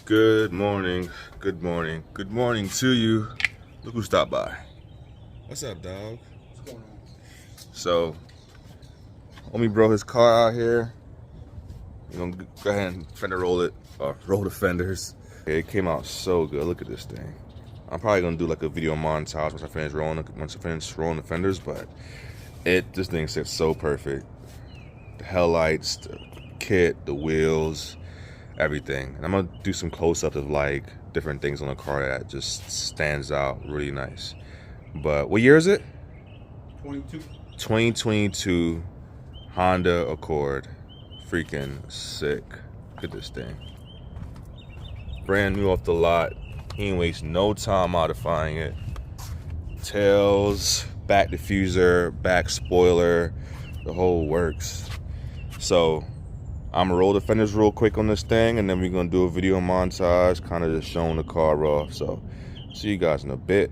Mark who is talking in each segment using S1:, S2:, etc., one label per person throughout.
S1: Good morning, good morning, good morning to you. Look who stopped by. What's up, dog?
S2: What's going on?
S1: So, homie brought his car out here. We're gonna go ahead and fender roll it, or roll the fenders. It came out so good. Look at this thing. I'm probably gonna do like a video montage once I finish rolling the fenders, but this thing sits so perfect. The headlights, the kit, the wheels, everything. And I'm gonna do some close-ups of like different things on the car that just stands out really nice. But what year is it? 2022 Honda Accord. Freaking sick. Look at this thing. Brand new off the lot. He ain't waste no time modifying it. Tails, back diffuser, back spoiler, the whole works. So I'm gonna roll the fenders real quick on this thing, and then we're gonna do a video montage, kind of just showing the car off. So see you guys in a bit.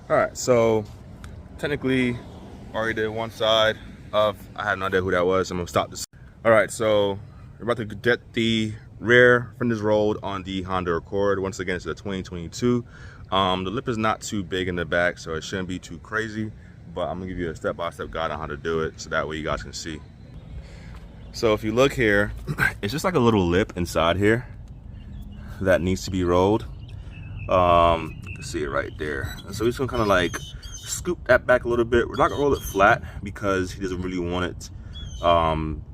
S1: All right, so technically already did one side of, I had no idea who that was. I'm gonna stop this. All right, so we're about to get the rear fenders rolled on the Honda Accord. Once again, it's a 2022. The lip is not too big in the back, so it shouldn't be too crazy, but I'm gonna give you a step-by-step guide on how to do it, so that way you guys can see. So if you look here, it's just like a little lip inside here that needs to be rolled. You can see it right there. So we're just gonna kind of like scoop that back a little bit. We're not gonna roll it flat because he doesn't really want it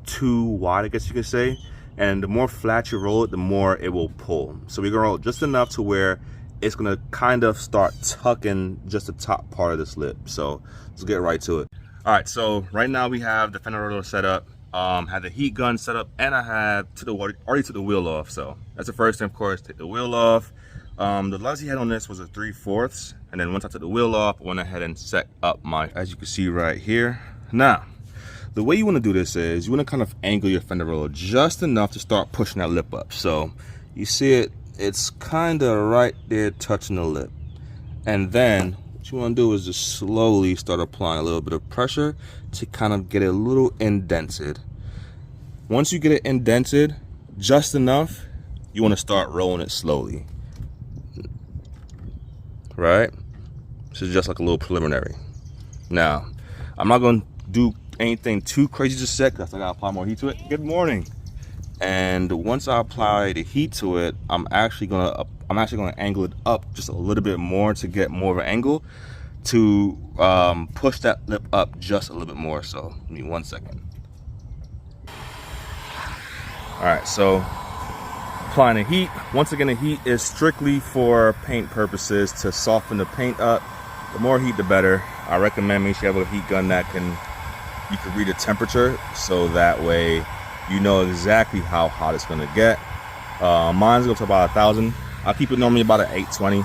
S1: too wide, I guess you can say. And the more flat you roll it, the more it will pull. So we're gonna roll it just enough to where it's gonna kind of start tucking just the top part of this lip. So let's get right to it. All right, so right now we have the fender roller set up. Had the heat gun set up, and I had already took the wheel off. So that's the first thing, of course, take the wheel off. The luzzy head on this was a 3/4, and then once I took the wheel off, I went ahead and set up my, as you can see right here. Now, the way you want to do this is you want to kind of angle your fender roller just enough to start pushing that lip up. So you see it, it's kind of right there touching the lip. And then what you want to do is just slowly start applying a little bit of pressure to kind of get it a little indented. Once you get it indented just enough, you want to start rolling it slowly. Right? This is just like a little preliminary. Now, I'm not going to do anything too crazy just yet because I got to apply more heat to it. Good morning. And once I apply the heat to it, I'm actually gonna angle it up just a little bit more to get more of an angle to push that lip up just a little bit more. So give me 1 second. All right, so applying the heat. Once again, the heat is strictly for paint purposes, to soften the paint up. The more heat, the better. I recommend make sure you have a heat gun that you can read the temperature, so that way you know exactly how hot it's gonna get. Mine's go to about 1,000. I keep it normally about an 820.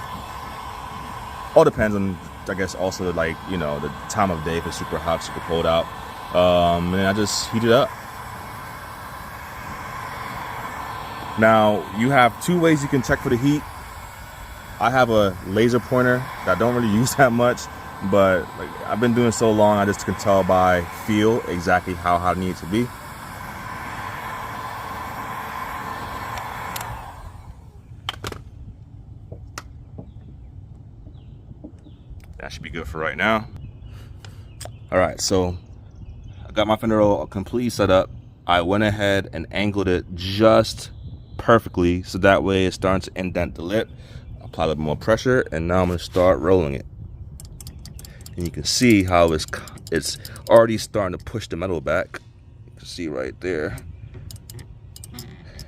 S1: All depends on, I guess, also like, you know, the time of day, if it's super hot, super cold out. And then I just heat it up. Now, you have two ways you can check for the heat. I have a laser pointer that I don't really use that much, but like, I've been doing it so long, I just can tell by feel exactly how hot it needs to be. That should be good for right now. All right, so I got my fender roll completely set up. I went ahead and angled it just perfectly, so that way it's starting to indent the lip. Apply a little more pressure, and now I'm gonna start rolling it. And you can see how it's already starting to push the metal back. You can see right there.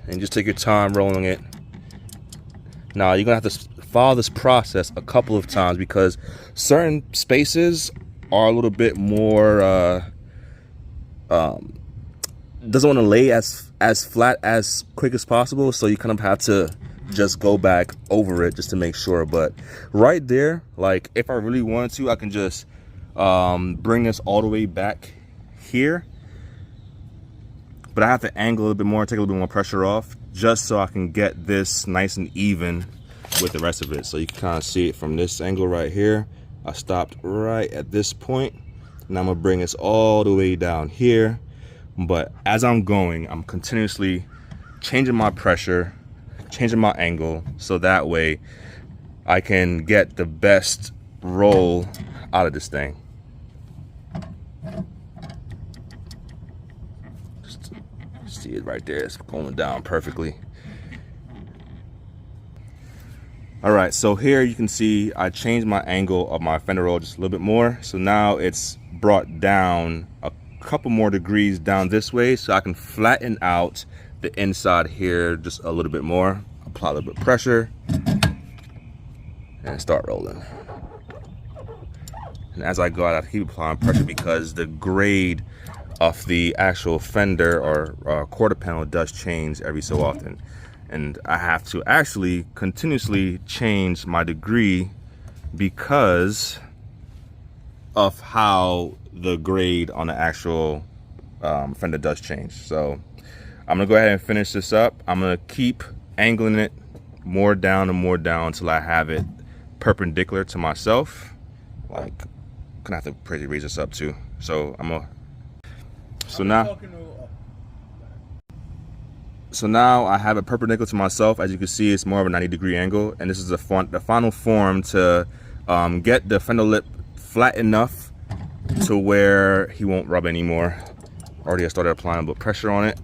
S1: And just take your time rolling it. Now you're gonna have to follow this process a couple of times because certain spaces are a little bit more doesn't want to lay as flat as quick as possible, so you kind of have to just go back over it just to make sure. But right there, like if I really wanted to, I can just bring this all the way back here, but I have to angle a little bit more, take a little bit more pressure off, just so I can get this nice and even with the rest of it. So you can kind of see it from this angle right here. I stopped right at this point, and I'm gonna bring this all the way down here. But as I'm going, I'm continuously changing my pressure, changing my angle, so that way I can get the best roll out of this thing. Just see it right there, it's going down perfectly. All right, so here you can see I changed my angle of my fender roll just a little bit more. So now it's brought down a couple more degrees down this way, so I can flatten out the inside here just a little bit more. Apply a little bit of pressure and start rolling. And as I go out, I keep applying pressure because the grade of the actual fender or quarter panel does change every so often. And I have to actually continuously change my degree because of how the grade on the actual fender does change. So I'm gonna go ahead and finish this up. I'm gonna keep angling it more down and more down until I have it perpendicular to myself. Like, gonna have to pretty raise this up too. So So now I have it perpendicular to myself. As you can see, it's more of a 90-degree angle, and this is the final form to get the fender lip flat enough to where he won't rub anymore. Already I started applying a little pressure on it.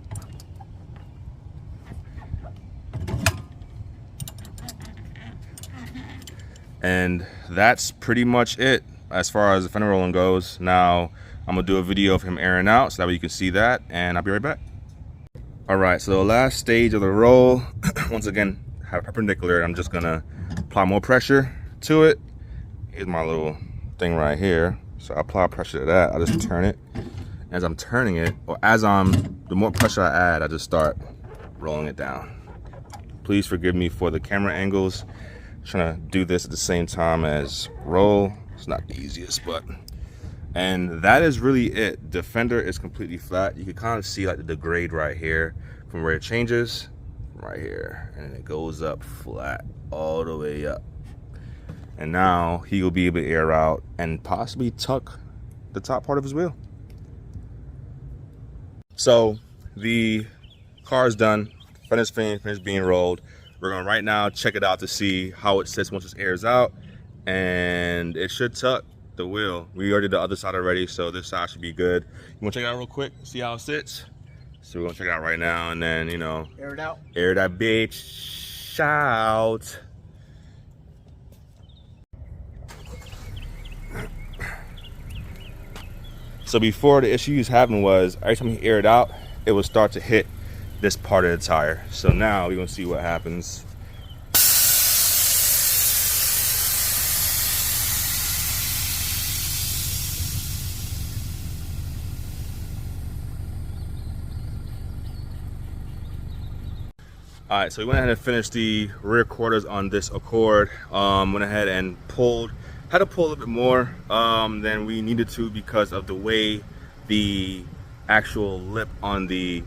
S1: And that's pretty much it as far as the fender rolling goes. Now I'm gonna do a video of him airing out so that way you can see that, and I'll be right back. All right, so the last stage of the roll, once again, have perpendicular. I'm just gonna apply more pressure to it. Here's my little thing right here. So I apply pressure to that, I just turn it. As I'm turning it, or the more pressure I add, I just start rolling it down. Please forgive me for the camera angles. I'm trying to do this at the same time as roll. It's not the easiest, but. And that is really it. The fender is completely flat. You can kind of see like the grade right here from where it changes right here, and it goes up flat all the way up. And now he will be able to air out and possibly tuck the top part of his wheel. So the car is done, fender's finished being rolled. We're gonna right now check it out to see how it sits once it airs out, and it should tuck the wheel. We already did the other side already, so this side should be good. You wanna check it out real quick, see how it sits? So we're gonna check it out right now, and then, you know,
S2: air it out.
S1: Air that bitch out. So before, the issue he was having was every time he aired out, it would start to hit this part of the tire. So now we're gonna see what happens. All right, so we went ahead and finished the rear quarters on this Accord. Went ahead and had to pull a little bit more than we needed to because of the way the actual lip on the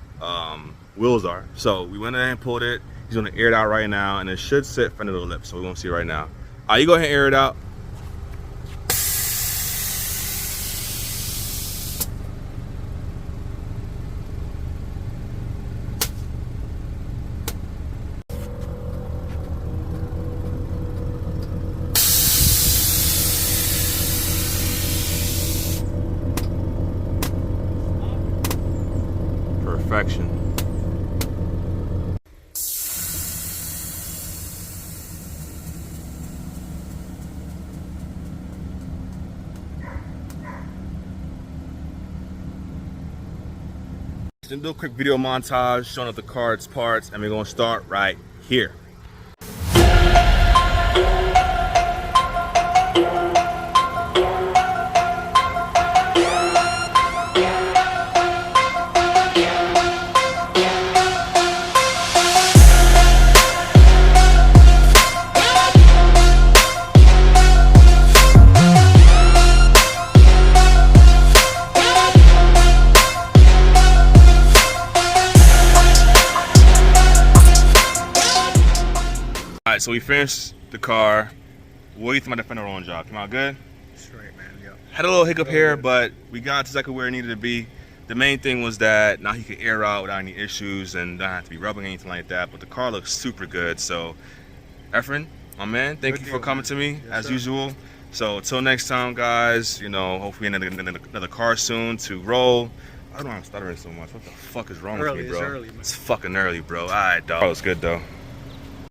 S1: wheels are. So we went ahead and pulled it. He's gonna air it out right now, and it should sit fender to the lip, so we're gonna see right now. All right, you go ahead and air it out. Perfection. Just do a quick video montage showing up the car's parts, and we're gonna start right here. Alright, so we finished the car. What do you think about the fender rolling job? Came out good?
S2: Straight, man, yeah.
S1: Had a little hiccup here, but we got exactly where it needed to be. the main thing was that now he could air out without any issues and don't have to be rubbing anything like that. But the car looks super good. So, Efrain, my man, thank you for coming to me as usual. So, till next time, guys, you know, hopefully another car soon to roll. I don't know why I'm stuttering so much. What the fuck is wrong with me, bro? It's fucking early, bro. All right, dog. That was good, though.